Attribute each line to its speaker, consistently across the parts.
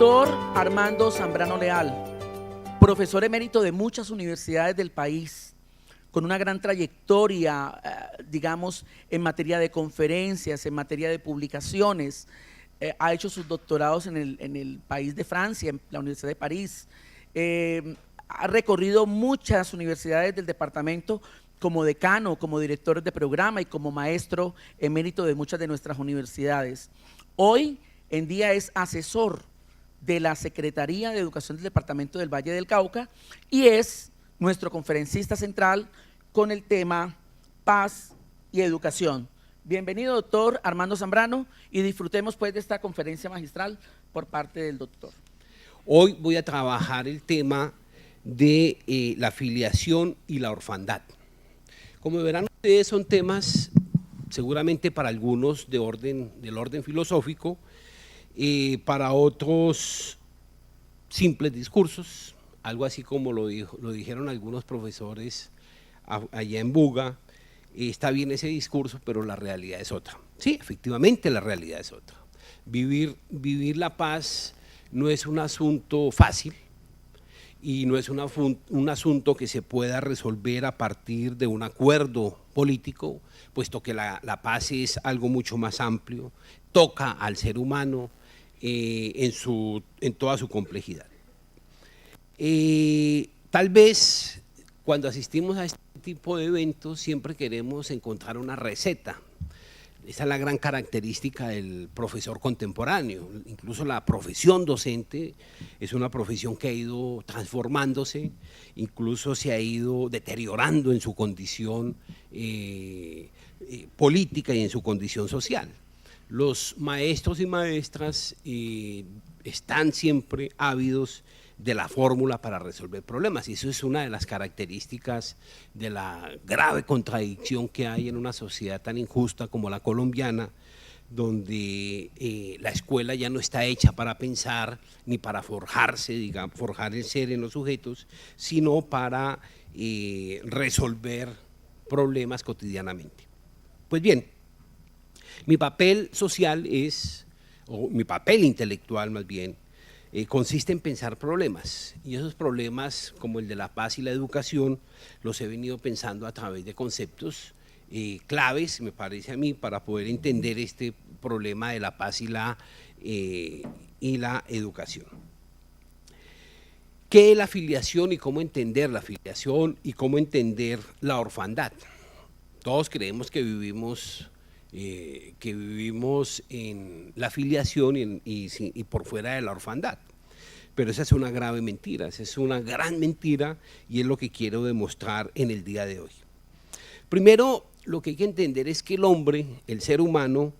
Speaker 1: Doctor Armando Zambrano Leal, profesor emérito de muchas universidades del país, con una gran trayectoria, digamos, en materia de conferencias, en materia de publicaciones, ha hecho sus doctorados en el país de Francia, en la Universidad de París, ha recorrido muchas universidades del departamento como decano, como director de programa y como maestro emérito de muchas de nuestras universidades. Hoy en día es asesor de la Secretaría de Educación del Departamento del Valle del Cauca y es nuestro conferencista central con el tema paz y educación. Bienvenido, doctor Armando Zambrano, y disfrutemos pues de esta conferencia magistral por parte del doctor.
Speaker 2: Hoy voy a trabajar el tema de la filiación y la orfandad. Como verán ustedes, son temas seguramente para algunos del orden filosófico, para otros simples discursos, algo así como lo dijeron algunos profesores allá en Buga. Está bien ese discurso, pero la realidad es otra. Sí, efectivamente la realidad es otra. Vivir la paz no es un asunto fácil y no es un asunto que se pueda resolver a partir de un acuerdo político, puesto que la paz es algo mucho más amplio, toca al ser humano en toda su complejidad. Tal vez cuando asistimos a este tipo de eventos siempre queremos encontrar una receta. Esa es la gran característica del profesor contemporáneo. Incluso la profesión docente es una profesión que ha ido transformándose, incluso se ha ido deteriorando en su condición política y en su condición social. Los maestros y maestras están siempre ávidos de la fórmula para resolver problemas, y eso es una de las características de la grave contradicción que hay en una sociedad tan injusta como la colombiana, donde la escuela ya no está hecha para pensar ni para forjarse, digamos, forjar el ser en los sujetos, sino para resolver problemas cotidianamente. Pues bien, mi papel social o mi papel intelectual más bien, consiste en pensar problemas, y esos problemas, como el de la paz y la educación, los he venido pensando a través de conceptos claves, me parece a mí, para poder entender este problema de la paz y la educación. ¿Qué es la filiación y cómo entender la filiación y cómo entender la orfandad? Todos creemos que vivimos en la filiación y por fuera de la orfandad. Pero esa es una grave mentira, esa es una gran mentira, y es lo que quiero demostrar en el día de hoy. Primero, lo que hay que entender es que el hombre, el ser humano,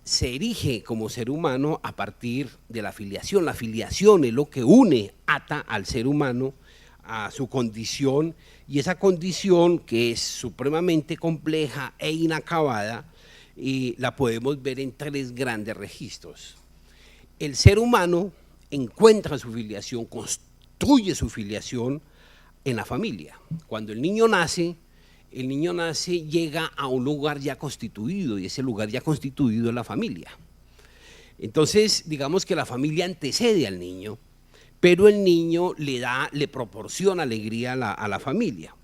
Speaker 2: se erige como ser humano a partir de la filiación. La filiación es lo que ata al ser humano a su condición, y esa condición, que es supremamente compleja e inacabada, la podemos ver en tres grandes registros. El ser humano encuentra su filiación, construye su filiación en la familia. Cuando el niño nace, llega a un lugar ya constituido, y ese lugar ya constituido es la familia. Entonces, digamos que la familia antecede al niño, pero el niño le proporciona alegría a la familia.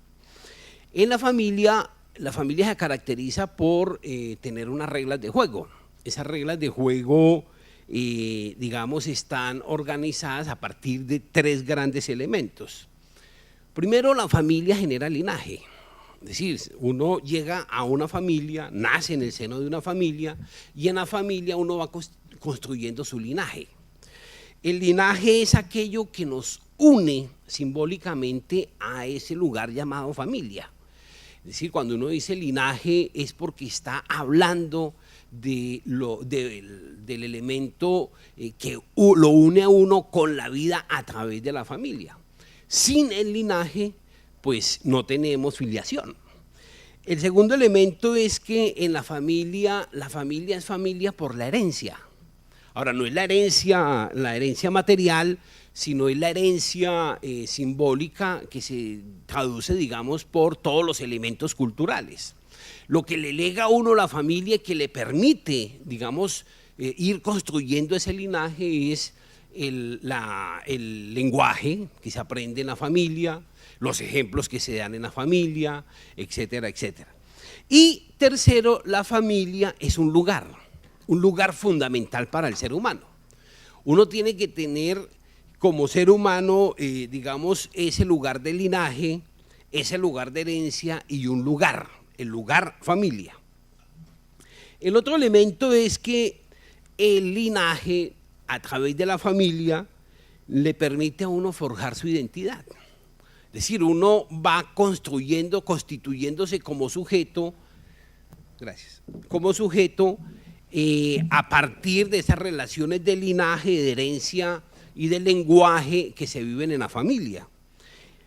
Speaker 2: En la familia se caracteriza por tener unas reglas de juego. Esas reglas de juego, digamos, están organizadas a partir de tres grandes elementos. Primero, la familia genera linaje. Es decir, uno llega a una familia, nace en el seno de una familia, y en la familia uno va construyendo su linaje. El linaje es aquello que nos une simbólicamente a ese lugar llamado familia. Es decir, cuando uno dice linaje es porque está hablando del elemento que lo une a uno con la vida a través de la familia. Sin el linaje, pues no tenemos filiación. El segundo elemento es que en la familia es familia por la herencia. Ahora, no es la herencia material, sino es la herencia simbólica, que se traduce, digamos, por todos los elementos culturales. lo que le lega a uno la familia que le permite, digamos, ir construyendo ese linaje es el lenguaje que se aprende en la familia, los ejemplos que se dan en la familia, etcétera, etcétera. Y tercero, la familia es un lugar fundamental para el ser humano. Uno tiene que tener como ser humano, digamos, ese lugar de linaje, ese lugar de herencia y un lugar, el lugar familia. El otro elemento es que el linaje a través de la familia le permite a uno forjar su identidad. Es decir, uno va construyendo, constituyéndose como sujeto, a partir de esas relaciones de linaje, de herencia y de lenguaje que se viven en la familia.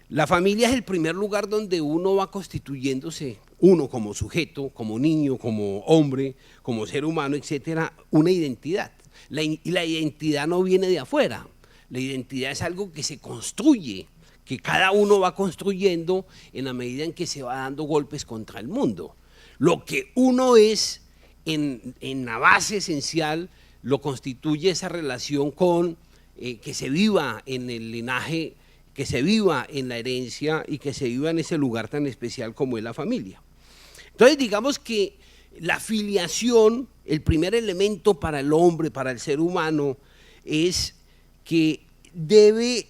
Speaker 2: La familia es el primer lugar donde uno va constituyéndose, uno como sujeto, como niño, como hombre, como ser humano, etcétera, una identidad. Y la identidad no viene de afuera, la identidad es algo que se construye, que cada uno va construyendo en la medida en que se va dando golpes contra el mundo. Lo que uno es en la base esencial lo constituye esa relación con que se viva en el linaje, que se viva en la herencia y que se viva en ese lugar tan especial como es la familia. Entonces digamos que la filiación, el primer elemento para el hombre, para el ser humano, es que debe,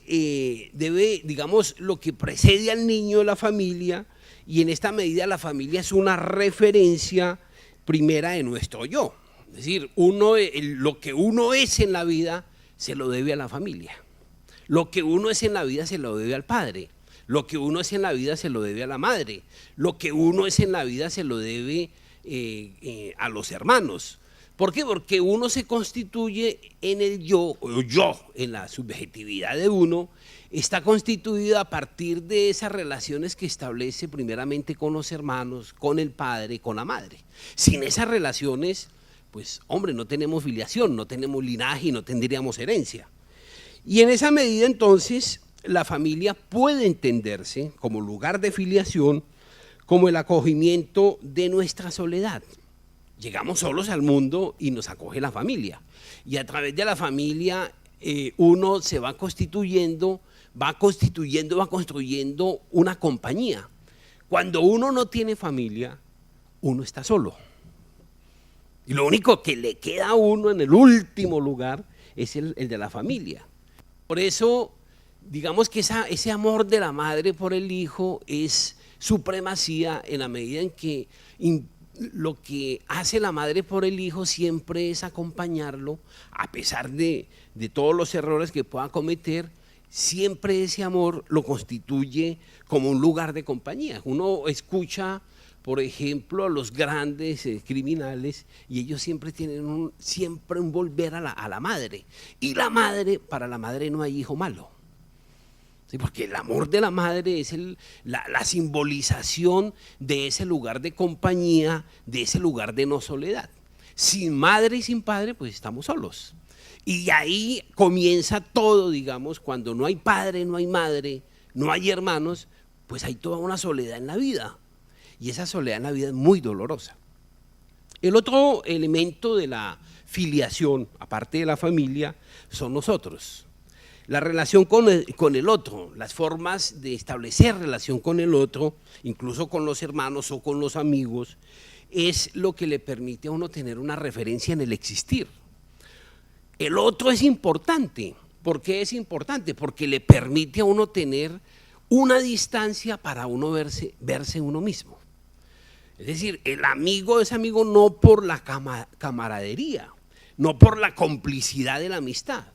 Speaker 2: digamos, lo que precede al niño de la familia, y en esta medida la familia es una referencia primera de nuestro yo. Es decir, lo que uno es en la vida se lo debe a la familia. Lo que uno es en la vida se lo debe al padre. Lo que uno es en la vida se lo debe a la madre. Lo que uno es en la vida se lo debe a los hermanos. ¿Por qué? Porque uno se constituye en el yo, o yo, en la subjetividad de uno, está constituido a partir de esas relaciones que establece primeramente con los hermanos, con el padre, con la madre. Sin esas relaciones, pues hombre, no tenemos filiación, no tenemos linaje y no tendríamos herencia. Y en esa medida entonces la familia puede entenderse como lugar de filiación, como el acogimiento de nuestra soledad. Llegamos solos al mundo y nos acoge la familia. Y a través de la familia uno se va construyendo una compañía. Cuando uno no tiene familia, uno está solo. Y lo único que le queda a uno en el último lugar es el de la familia. Por eso, digamos que ese amor de la madre por el hijo es supremacía en la medida en que lo que hace la madre por el hijo siempre es acompañarlo, a pesar de todos los errores que pueda cometer, siempre ese amor lo constituye como un lugar de compañía. Uno escucha, por ejemplo, a los grandes criminales y ellos siempre tienen un volver a la madre. Y para la madre no hay hijo malo. Sí, porque el amor de la madre es la simbolización de ese lugar de compañía, de ese lugar de no soledad. Sin madre y sin padre, pues estamos solos. Y ahí comienza todo, digamos, cuando no hay padre, no hay madre, no hay hermanos, pues hay toda una soledad en la vida. Y esa soledad en la vida es muy dolorosa. El otro elemento de la filiación, aparte de la familia, son nosotros. La relación con el otro, las formas de establecer relación con el otro, incluso con los hermanos o con los amigos, es lo que le permite a uno tener una referencia en el existir. El otro es importante. ¿Por qué es importante? Porque le permite a uno tener una distancia para uno verse uno mismo. Es decir, el amigo es amigo no por la camaradería, no por la complicidad de la amistad,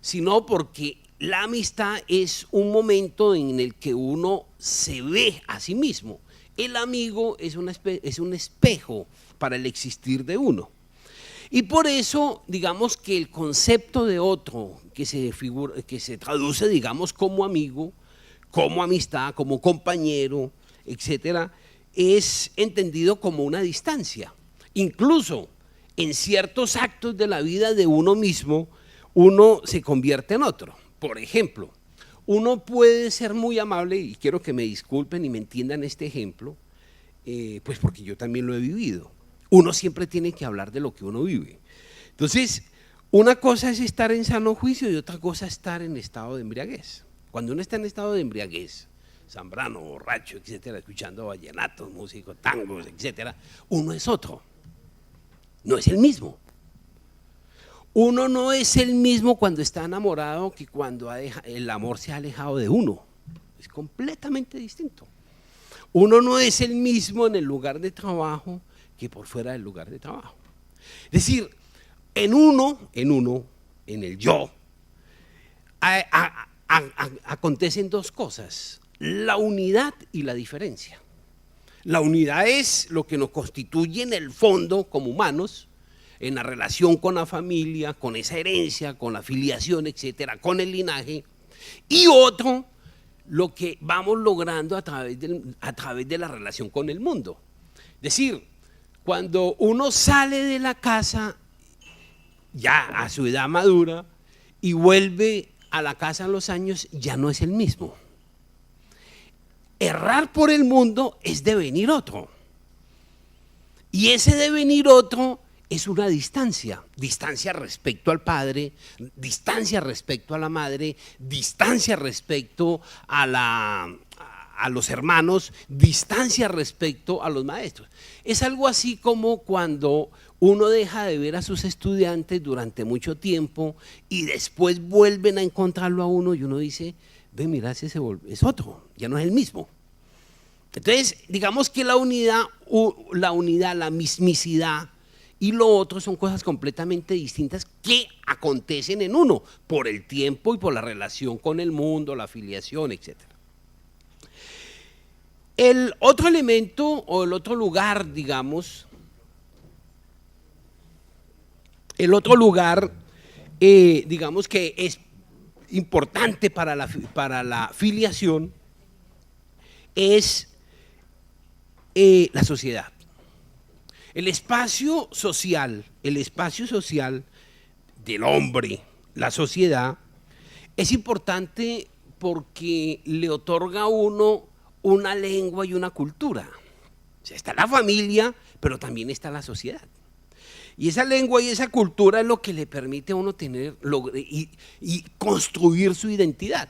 Speaker 2: sino porque la amistad es un momento en el que uno se ve a sí mismo. El amigo es un espejo para el existir de uno. Y por eso, digamos que el concepto de otro, que se traduce, digamos, como amigo, como amistad, como compañero, etcétera, es entendido como una distancia. Incluso en ciertos actos de la vida de uno mismo, uno se convierte en otro. Por ejemplo, uno puede ser muy amable, y quiero que me disculpen y me entiendan este ejemplo, pues porque yo también lo he vivido. Uno siempre tiene que hablar de lo que uno vive. Entonces, una cosa es estar en sano juicio y otra cosa es estar en estado de embriaguez. Cuando uno está en estado de embriaguez, Zambrano, borracho, etcétera, escuchando vallenatos, músicos, tangos, etcétera, uno es otro, no es el mismo. Uno no es el mismo cuando está enamorado que cuando el amor se ha alejado de uno. Es completamente distinto. Uno no es el mismo en el lugar de trabajo que por fuera del lugar de trabajo. Es decir, en el yo, acontecen dos cosas, la unidad y la diferencia. La unidad es lo que nos constituye en el fondo como humanos, en la relación con la familia, con esa herencia, con la filiación, etcétera, con el linaje, y otro, lo que vamos logrando a través de la relación con el mundo. Es decir, cuando uno sale de la casa ya a su edad madura y vuelve a la casa a los años, ya no es el mismo. Errar por el mundo es devenir otro. Y ese devenir otro es una distancia respecto al padre, distancia respecto a la madre, distancia respecto a los hermanos, distancia respecto a los maestros. Es algo así como cuando uno deja de ver a sus estudiantes durante mucho tiempo y después vuelven a encontrarlo a uno y uno dice, ve, mira, ese es otro, ya no es el mismo. Entonces, digamos que la unidad, la mismicidad y lo otro son cosas completamente distintas que acontecen en uno por el tiempo y por la relación con el mundo, la afiliación, etc. El otro elemento o el otro lugar, digamos, digamos que es importante para la filiación es la sociedad. El espacio social del hombre, la sociedad, es importante porque le otorga a uno una lengua y una cultura. O sea, está la familia, pero también está la sociedad. Y esa lengua y esa cultura es lo que le permite a uno tener y construir su identidad.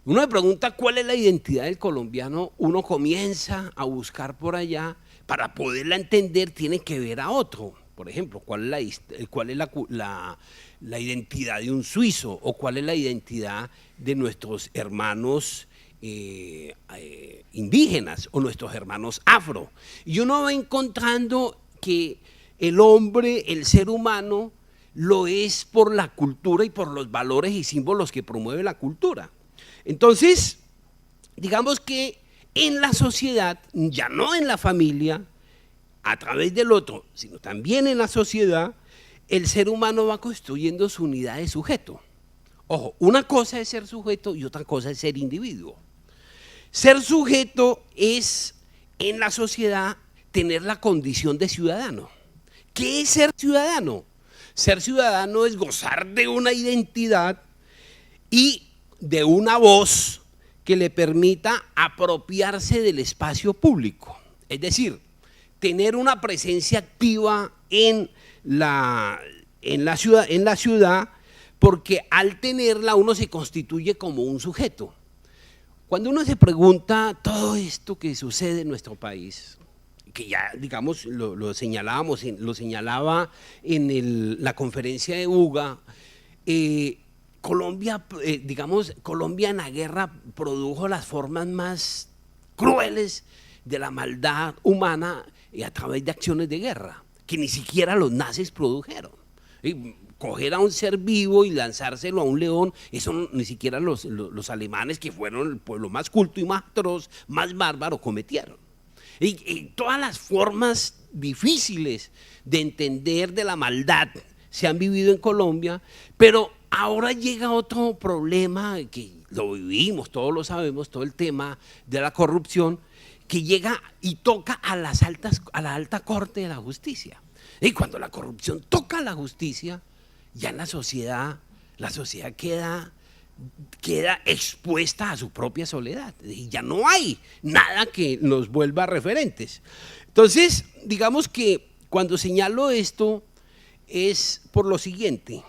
Speaker 2: Uno me pregunta cuál es la identidad del colombiano, uno comienza a buscar por allá. Para poderla entender tiene que ver a otro. Por ejemplo, cuál es la identidad de un suizo o cuál es la identidad de nuestros hermanos indígenas o nuestros hermanos afro. Y uno va encontrando que el hombre, el ser humano, lo es por la cultura y por los valores y símbolos que promueve la cultura. Entonces, digamos que en la sociedad, ya no en la familia, a través del otro, sino también en la sociedad, el ser humano va construyendo su unidad de sujeto. Ojo, una cosa es ser sujeto y otra cosa es ser individuo. Ser sujeto es, en la sociedad, tener la condición de ciudadano. ¿Qué es ser ciudadano? Ser ciudadano es gozar de una identidad y de una voz que le permita apropiarse del espacio público. Es decir, tener una presencia activa en la ciudad, porque al tenerla uno se constituye como un sujeto. Cuando uno se pregunta todo esto que sucede en nuestro país, que ya digamos lo señalaba en la conferencia de UGA, Colombia en la guerra produjo las formas más crueles de la maldad humana a través de acciones de guerra, que ni siquiera los nazis produjeron. Coger a un ser vivo y lanzárselo a un león, eso ni siquiera los alemanes, que fueron el pueblo más culto y más atroz, más bárbaro, cometieron. Y todas las formas difíciles de entender de la maldad se han vivido en Colombia, pero ahora llega otro problema que lo vivimos, todos lo sabemos, todo el tema de la corrupción, que llega y toca a la alta corte de la justicia. Y cuando la corrupción toca a la justicia, ya en la sociedad queda queda expuesta a su propia soledad. Y ya no hay nada que nos vuelva referentes. Entonces, digamos que cuando señalo esto es por lo siguiente.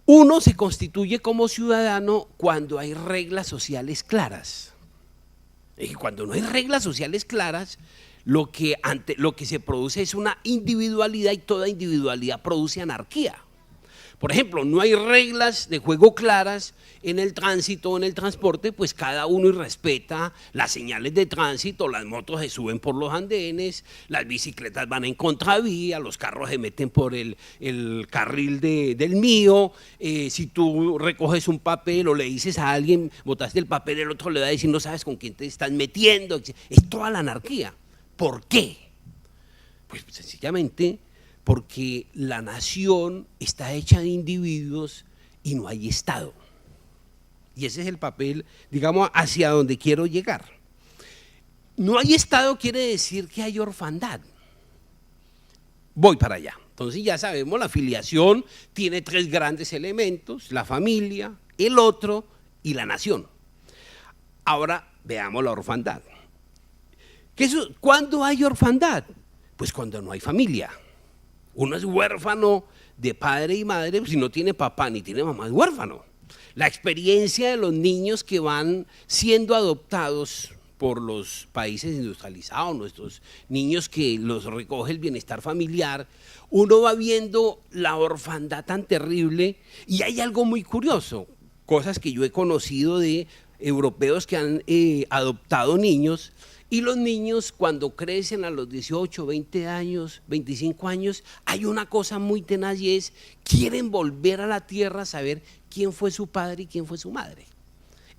Speaker 2: Uno se constituye como ciudadano cuando hay reglas sociales claras. Y cuando no hay reglas sociales claras, lo que se produce es una individualidad, y toda individualidad produce anarquía. Por ejemplo, no hay reglas de juego claras en el tránsito o en el transporte, pues cada uno respeta las señales de tránsito, las motos se suben por los andenes, las bicicletas van en contravía, los carros se meten por el carril del mío. Si tú recoges un papel o le dices a alguien, botaste el papel, el otro le va a decir, no sabes con quién te estás metiendo. Es toda la anarquía. ¿Por qué? Pues sencillamente porque la nación está hecha de individuos y no hay Estado. Y ese es el papel, digamos, hacia donde quiero llegar. No hay Estado quiere decir que hay orfandad. Voy para allá. Entonces ya sabemos, la filiación tiene 3 grandes elementos: la familia, el otro y la nación. Ahora veamos la orfandad. ¿Cuándo hay orfandad? Pues cuando no hay familia. Uno es huérfano de padre y madre, si no tiene papá ni tiene mamá, es huérfano. La experiencia de los niños que van siendo adoptados por los países industrializados, nuestros niños que los recoge el bienestar familiar, uno va viendo la orfandad tan terrible. Y hay algo muy curioso, cosas que yo he conocido de europeos que han adoptado niños. Y los niños, cuando crecen a los 18, 20 años, 25 años, hay una cosa muy tenaz, y es: quieren volver a la tierra a saber quién fue su padre y quién fue su madre.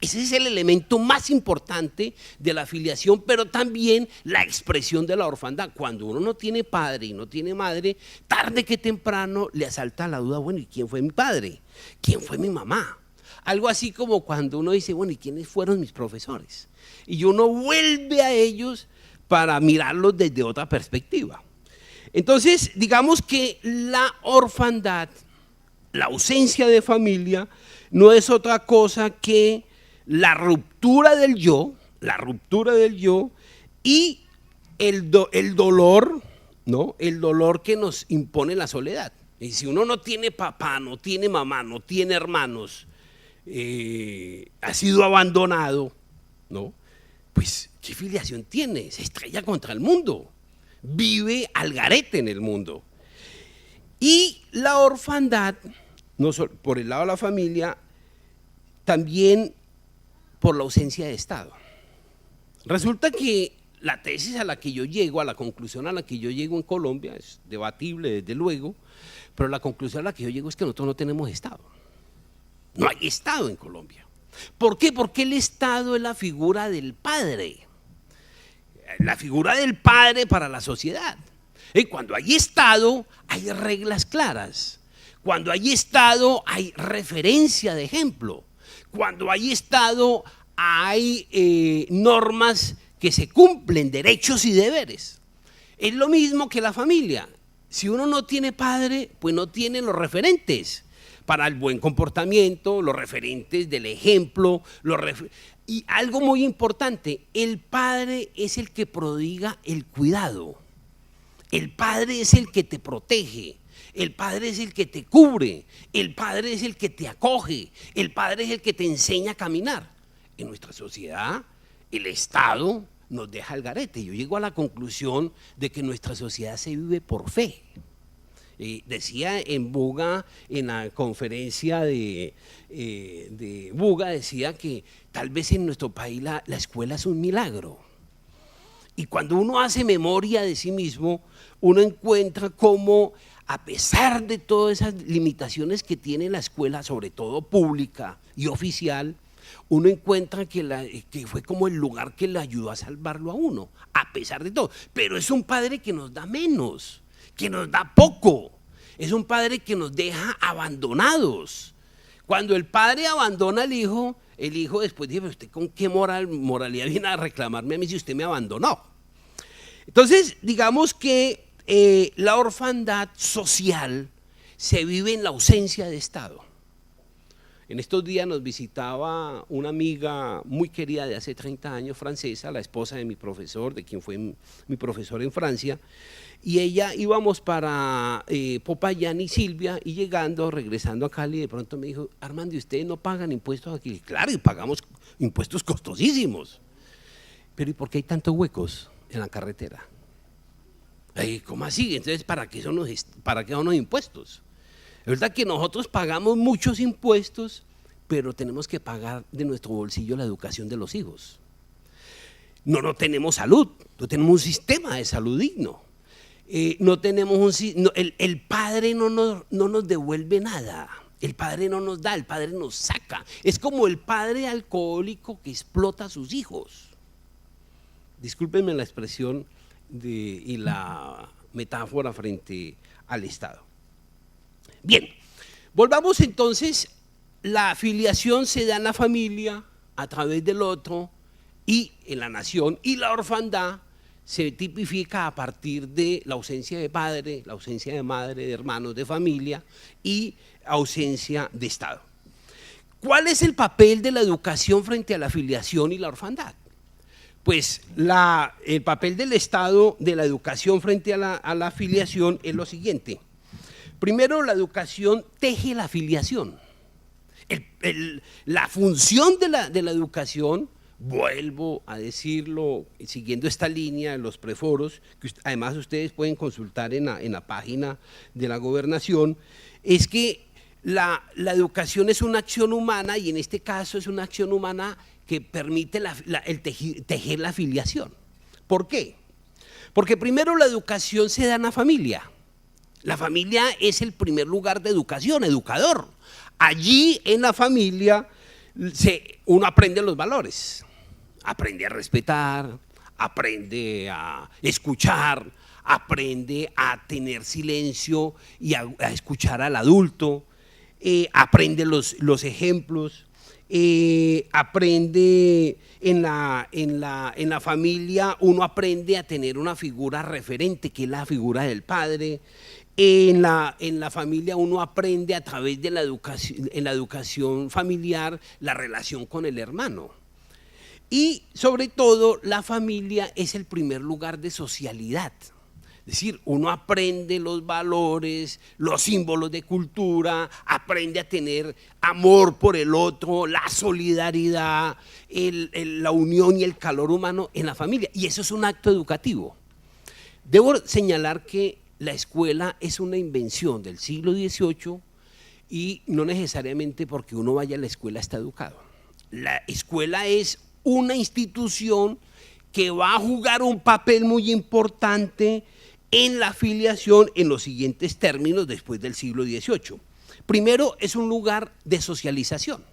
Speaker 2: Ese es el elemento más importante de la filiación, pero también la expresión de la orfandad. Cuando uno no tiene padre y no tiene madre, tarde que temprano le asalta la duda: bueno, ¿y quién fue mi padre? ¿Quién fue mi mamá? Algo así como cuando uno dice: bueno, ¿y quiénes fueron mis profesores? Y uno vuelve a ellos para mirarlos desde otra perspectiva. Entonces, digamos que la orfandad, la ausencia de familia, no es otra cosa que la ruptura del yo y el dolor, ¿no? El dolor que nos impone la soledad. Y si uno no tiene papá, no tiene mamá, no tiene hermanos, ha sido abandonado, ¿no? Pues, ¿qué filiación tiene? Se estrella contra el mundo, vive al garete en el mundo. Y la orfandad, no solo por el lado de la familia, también por la ausencia de Estado. Resulta que la tesis a la que yo llego, a la conclusión a la que yo llego en Colombia, es debatible desde luego, pero la conclusión a la que yo llego es que nosotros no tenemos Estado. No hay Estado en Colombia. ¿Por qué? Porque el Estado es la figura del padre. La figura del padre para la sociedad. Y cuando hay Estado, hay reglas claras. Cuando hay Estado, hay referencia de ejemplo. Cuando hay Estado, hay normas que se cumplen, derechos y deberes. Es lo mismo que la familia. Si uno no tiene padre, pues no tiene los referentes para el buen comportamiento, los referentes del ejemplo, y algo muy importante: el padre es el que prodiga el cuidado, el padre es el que te protege, el padre es el que te cubre, el padre es el que te acoge, el padre es el que te enseña a caminar. En nuestra sociedad, el Estado nos deja al garete. Yo llego a la conclusión de que nuestra sociedad se vive por fe. Decía en Buga, en la conferencia de Buga, decía que tal vez en nuestro país la escuela es un milagro. Y cuando uno hace memoria de sí mismo, uno encuentra cómo, a pesar de todas esas limitaciones que tiene la escuela, sobre todo pública y oficial, uno encuentra que fue como el lugar que le ayudó a salvarlo a uno, a pesar de todo. Pero es un padre que nos da menos, que nos da poco. Es un padre que nos deja abandonados. Cuando el padre abandona al hijo, el hijo después dice: ¿usted con qué moralidad viene a reclamarme a mí si usted me abandonó? Entonces, digamos que la orfandad social se vive en la ausencia de Estado. En estos días nos visitaba una amiga muy querida de hace 30 años, francesa, la esposa de mi profesor, de quien fue mi profesor en Francia, y ella íbamos para Popayán y Silvia, y regresando a Cali, de pronto me dijo, Armando, ¿y ustedes no pagan impuestos aquí? Y claro, y pagamos impuestos costosísimos. Pero ¿y por qué hay tantos huecos en la carretera? ¿Cómo así? Entonces, ¿para qué son los impuestos? Es verdad que nosotros pagamos muchos impuestos, pero tenemos que pagar de nuestro bolsillo la educación de los hijos. No tenemos salud, no tenemos un sistema de salud digno. No tenemos el padre no nos devuelve nada, el padre no nos da, el padre nos saca. Es como el padre alcohólico que explota a sus hijos. Discúlpenme la expresión y la metáfora frente al Estado. Bien, volvamos entonces, la filiación se da en la familia a través del otro y en la nación, y la orfandad se tipifica a partir de la ausencia de padre, la ausencia de madre, de hermanos, de familia y ausencia de Estado. ¿Cuál es el papel de la educación frente a la filiación y la orfandad? Pues el papel del Estado de la educación frente a la filiación es lo siguiente. Primero, la educación teje la filiación. La función de la educación, vuelvo a decirlo, siguiendo esta línea de los preforos, que además ustedes pueden consultar en la página de la Gobernación, es que la educación es una acción humana, y en este caso es una acción humana que permite tejer la filiación. ¿Por qué? Porque primero la educación se da en la familia. La familia es el primer lugar de educación, educador. Allí en la familia uno aprende los valores, aprende a respetar, aprende a escuchar, aprende a tener silencio y a escuchar al adulto, aprende los ejemplos, aprende en la familia, uno aprende a tener una figura referente, que es la figura del padre. En la familia uno aprende a través de la educación familiar, la relación con el hermano. Y sobre todo, la familia es el primer lugar de socialidad. Es decir, uno aprende los valores, los símbolos de cultura, aprende a tener amor por el otro, la solidaridad, la unión y el calor humano en la familia. Y eso es un acto educativo. Debo señalar que la escuela es una invención del siglo XVIII, y no necesariamente porque uno vaya a la escuela está educado. La escuela es una institución que va a jugar un papel muy importante en la filiación en los siguientes términos después del siglo XVIII. Primero, es un lugar de socialización.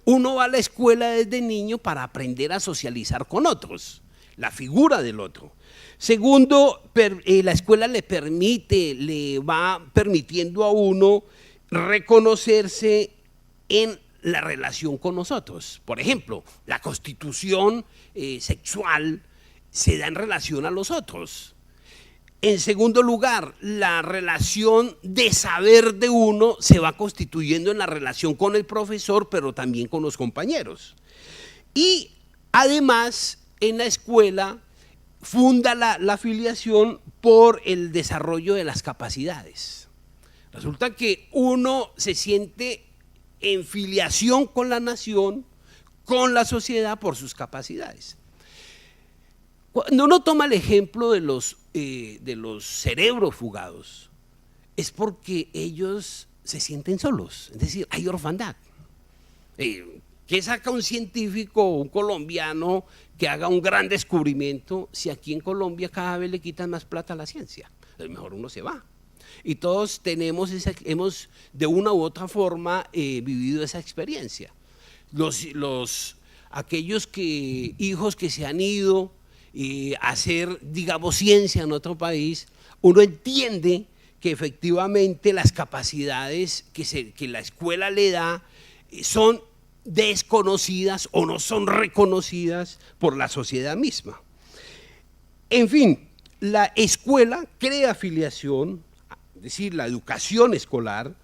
Speaker 2: Uno va a la escuela desde niño para aprender a socializar con otros, la figura del otro. Segundo, la escuela le va permitiendo a uno reconocerse en la relación con nosotros. Por ejemplo, la constitución sexual se da en relación a los otros. En segundo lugar, la relación de saber de uno se va constituyendo en la relación con el profesor, pero también con los compañeros. Y además, en la escuela funda la filiación por el desarrollo de las capacidades. Resulta que uno se siente en filiación con la nación, con la sociedad, por sus capacidades. Cuando uno toma el ejemplo de los cerebros fugados, es porque ellos se sienten solos, es decir, hay orfandad. ¿Qué saca un científico, un colombiano, que haga un gran descubrimiento si aquí en Colombia cada vez le quitan más plata a la ciencia? Es mejor uno se va. Y todos hemos de una u otra forma vivido esa experiencia. Aquellos hijos que se han ido a hacer, digamos, ciencia en otro país, uno entiende que efectivamente las capacidades que la escuela le da son desconocidas o no son reconocidas por la sociedad misma. En fin, la escuela crea filiación, es decir, la educación escolar,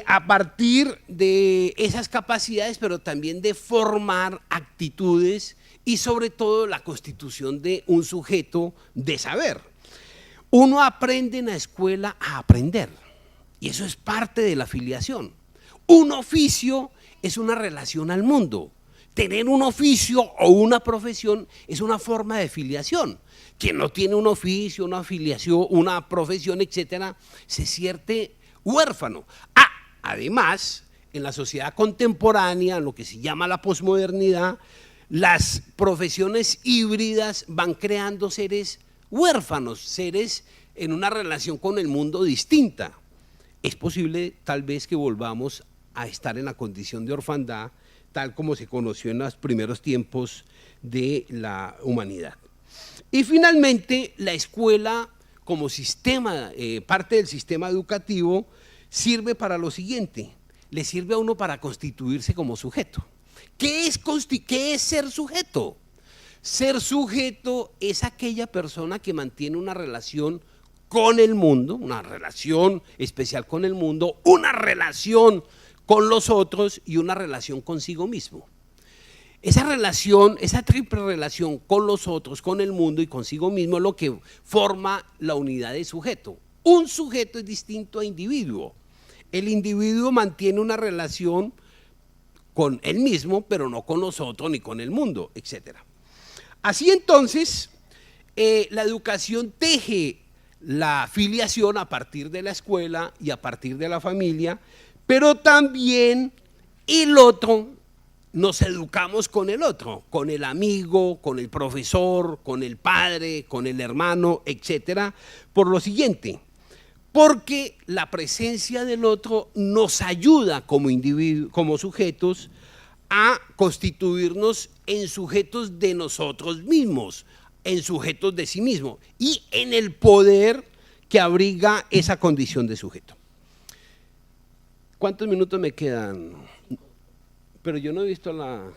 Speaker 2: a partir de esas capacidades, pero también de formar actitudes y sobre todo la constitución de un sujeto de saber. Uno aprende en la escuela a aprender y eso es parte de la filiación. Un oficio es una relación al mundo. Tener un oficio o una profesión es una forma de filiación. Quien no tiene un oficio, una afiliación, una profesión, etcétera, se siente huérfano. Además, en la sociedad contemporánea, en lo que se llama la posmodernidad, las profesiones híbridas van creando seres huérfanos, seres en una relación con el mundo distinta. Es posible tal vez que volvamos a estar en la condición de orfandad, tal como se conoció en los primeros tiempos de la humanidad. Y finalmente, la escuela como sistema, parte del sistema educativo, sirve para lo siguiente, le sirve a uno para constituirse como sujeto. ¿Qué es ser sujeto? Ser sujeto es aquella persona que mantiene una relación con el mundo, una relación especial con el mundo, una relación con los otros y una relación consigo mismo. Esa relación, esa triple relación con los otros, con el mundo y consigo mismo es lo que forma la unidad de sujeto. Un sujeto es distinto a individuo. El individuo mantiene una relación con él mismo, pero no con los otros ni con el mundo, etc. Así entonces, la educación teje la filiación a partir de la escuela y a partir de la familia, pero también el otro, nos educamos con el otro, con el amigo, con el profesor, con el padre, con el hermano, etcétera, por lo siguiente, porque la presencia del otro nos ayuda como individuos, como sujetos, a constituirnos en sujetos de nosotros mismos, en sujetos de sí mismo y en el poder que abriga esa condición de sujeto. ¿Cuántos minutos me quedan? Pero yo no he visto la...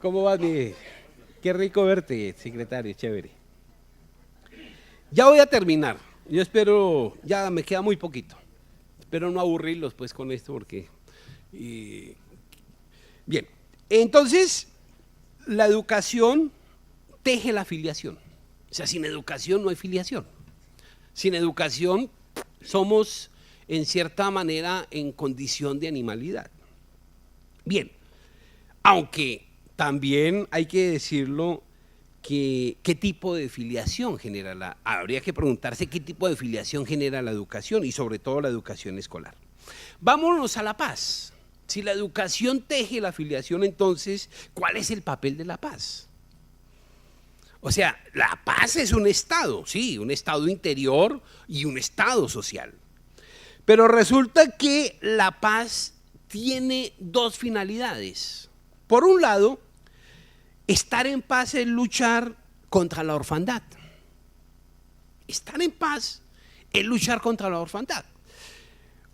Speaker 2: ¿Cómo va mi? Qué rico verte, secretario, chévere. Ya voy a terminar. Yo espero, ya me queda muy poquito. Espero no aburrirlos pues con esto porque... Bien, entonces la educación teje la filiación. O sea, sin educación no hay filiación. Sin educación somos en cierta manera en condición de animalidad. Bien, aunque también hay que decirlo que qué tipo de filiación genera habría que preguntarse qué tipo de filiación genera la educación y sobre todo la educación escolar. Vámonos a la paz. Si la educación teje la filiación, entonces, ¿cuál es el papel de la paz? O sea, la paz es un estado, sí, un estado interior y un estado social. Pero resulta que la paz tiene dos finalidades. Por un lado, estar en paz es luchar contra la orfandad. Estar en paz es luchar contra la orfandad.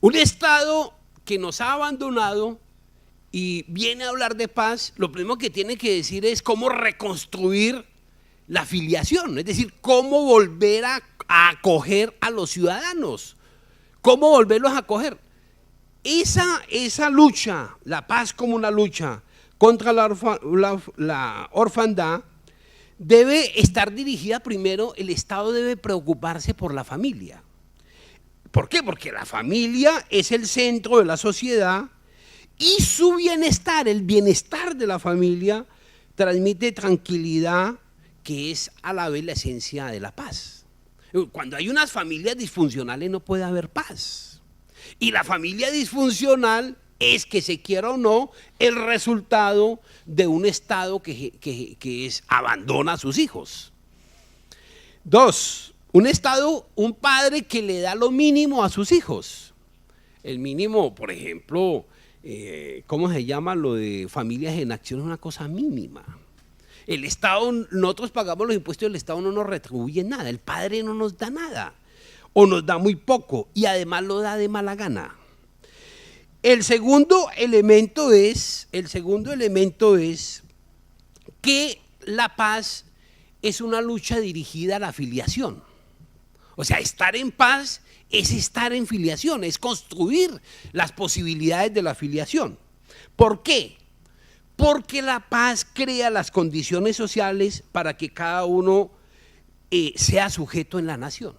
Speaker 2: Un estado que nos ha abandonado y viene a hablar de paz, lo primero que tiene que decir es cómo reconstruir la filiación, es decir, cómo volver a acoger a los ciudadanos, cómo volverlos a acoger. Esa lucha, la paz como una lucha contra la orfandad, debe estar dirigida primero, el Estado debe preocuparse por la familia. ¿Por qué? Porque la familia es el centro de la sociedad y su bienestar, el bienestar de la familia, transmite tranquilidad, que es a la vez la esencia de la paz. Cuando hay unas familias disfuncionales no puede haber paz. Y la familia disfuncional es, que se quiera o no, el resultado de un Estado que abandona a sus hijos. Dos, un Estado, un padre que le da lo mínimo a sus hijos. El mínimo, por ejemplo, ¿cómo se llama? Lo de familias en acción es una cosa mínima. El Estado, nosotros pagamos los impuestos y el Estado no nos retribuye nada, el padre no nos da nada o nos da muy poco y además lo da de mala gana. El segundo elemento es que la paz es una lucha dirigida a la filiación. O sea, estar en paz es estar en filiación, es construir las posibilidades de la filiación. ¿Por qué? Porque la paz crea las condiciones sociales para que cada uno sea sujeto en la nación.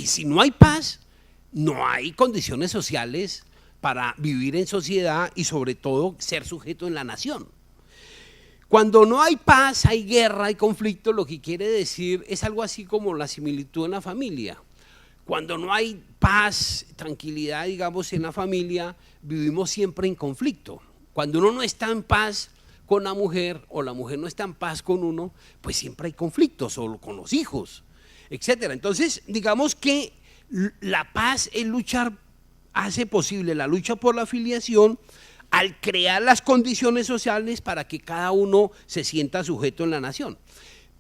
Speaker 2: Si no hay paz, no hay condiciones sociales para vivir en sociedad y sobre todo ser sujeto en la nación. Cuando no hay paz, hay guerra, hay conflicto, lo que quiere decir es algo así como la similitud en la familia. Cuando no hay paz, tranquilidad, digamos, en la familia, vivimos siempre en conflicto. Cuando uno no está en paz con la mujer o la mujer no está en paz con uno, pues siempre hay conflictos, o con los hijos, etcétera. Entonces, digamos que la paz es luchar, hace posible la lucha por la filiación al crear las condiciones sociales para que cada uno se sienta sujeto en la nación.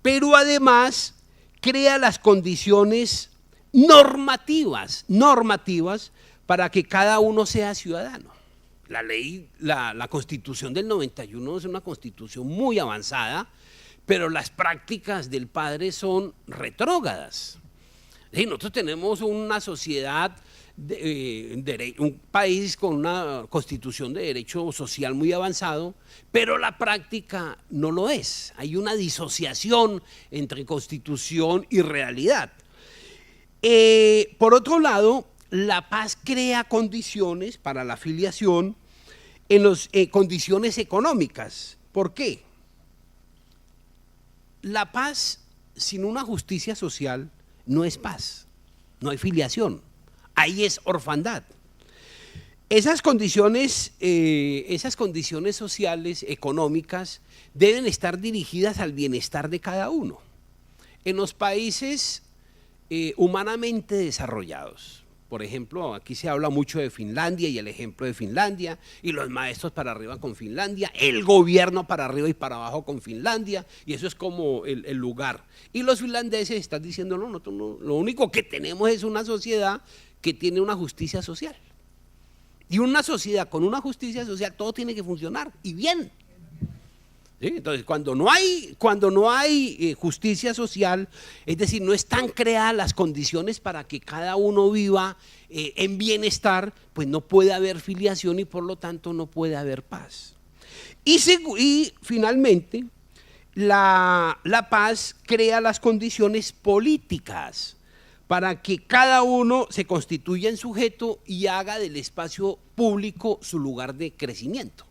Speaker 2: Pero además crea las condiciones normativas para que cada uno sea ciudadano. La ley, la Constitución del 91 es una constitución muy avanzada, pero las prácticas del padre son retrógradas. Nosotros tenemos una sociedad, un país con una constitución de derecho social muy avanzado, pero la práctica no lo es. Hay una disociación entre constitución y realidad. Por otro lado, la paz crea condiciones para la filiación en las condiciones económicas. ¿Por qué? La paz sin una justicia social no es paz, no hay filiación, ahí es orfandad. Esas condiciones sociales, económicas, deben estar dirigidas al bienestar de cada uno. En los países humanamente desarrollados, por ejemplo, aquí se habla mucho de Finlandia y el ejemplo de Finlandia, y los maestros para arriba con Finlandia, el gobierno para arriba y para abajo con Finlandia, y eso es como el lugar. Y los finlandeses están diciendo, no, lo único que tenemos es una sociedad que tiene una justicia social. Y una sociedad con una justicia social, todo tiene que funcionar, y bien. ¿Sí? Entonces, cuando no hay justicia social, es decir, no están creadas las condiciones para que cada uno viva en bienestar, pues no puede haber filiación y por lo tanto no puede haber paz. Y finalmente, la paz crea las condiciones políticas para que cada uno se constituya en sujeto y haga del espacio público su lugar de crecimiento.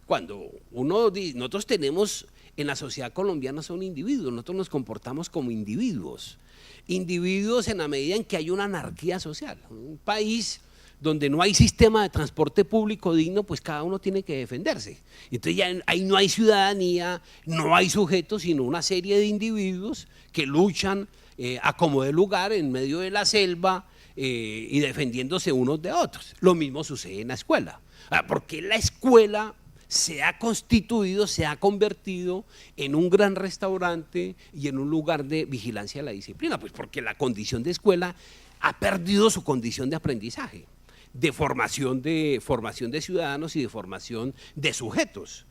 Speaker 2: Cuando nosotros tenemos en la sociedad colombiana son individuos, nosotros nos comportamos como individuos en la medida en que hay una anarquía social. Un país donde no hay sistema de transporte público digno, pues cada uno tiene que defenderse. Entonces ya ahí no hay ciudadanía, no hay sujetos, sino una serie de individuos que luchan a como de lugar en medio de la selva y defendiéndose unos de otros. Lo mismo sucede en la escuela, porque la escuela se ha constituido, se ha convertido en un gran restaurante y en un lugar de vigilancia de la disciplina, pues porque la condición de escuela ha perdido su condición de aprendizaje, de formación de ciudadanos y de formación de sujetos.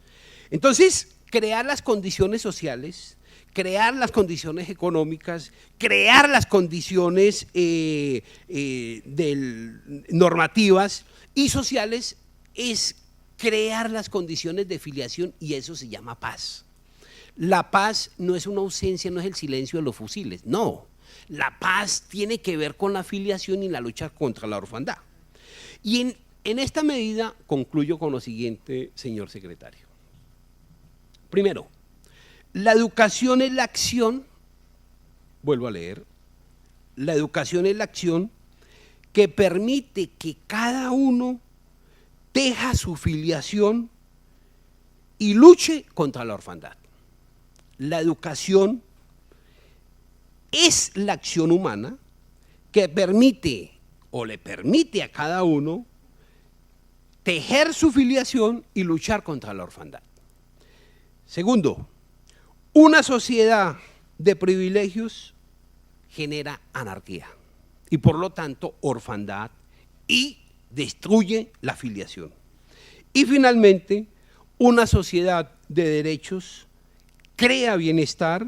Speaker 2: Entonces, crear las condiciones sociales, crear las condiciones económicas, crear las condiciones normativas y sociales es crear las condiciones de filiación, y eso se llama paz. La paz no es una ausencia, no es el silencio de los fusiles, no. La paz tiene que ver con la filiación y la lucha contra la orfandad. Y en esta medida concluyo con lo siguiente, señor secretario. Primero, la educación es la acción, vuelvo a leer, la educación es la acción que permite que cada uno deja su filiación y luche contra la orfandad. La educación es la acción humana que permite o le permite a cada uno tejer su filiación y luchar contra la orfandad. Segundo, una sociedad de privilegios genera anarquía y por lo tanto orfandad y destruye la filiación. Y finalmente, una sociedad de derechos crea bienestar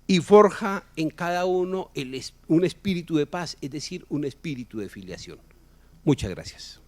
Speaker 2: y forja en cada uno un espíritu de paz, es decir, un espíritu de filiación. Muchas gracias.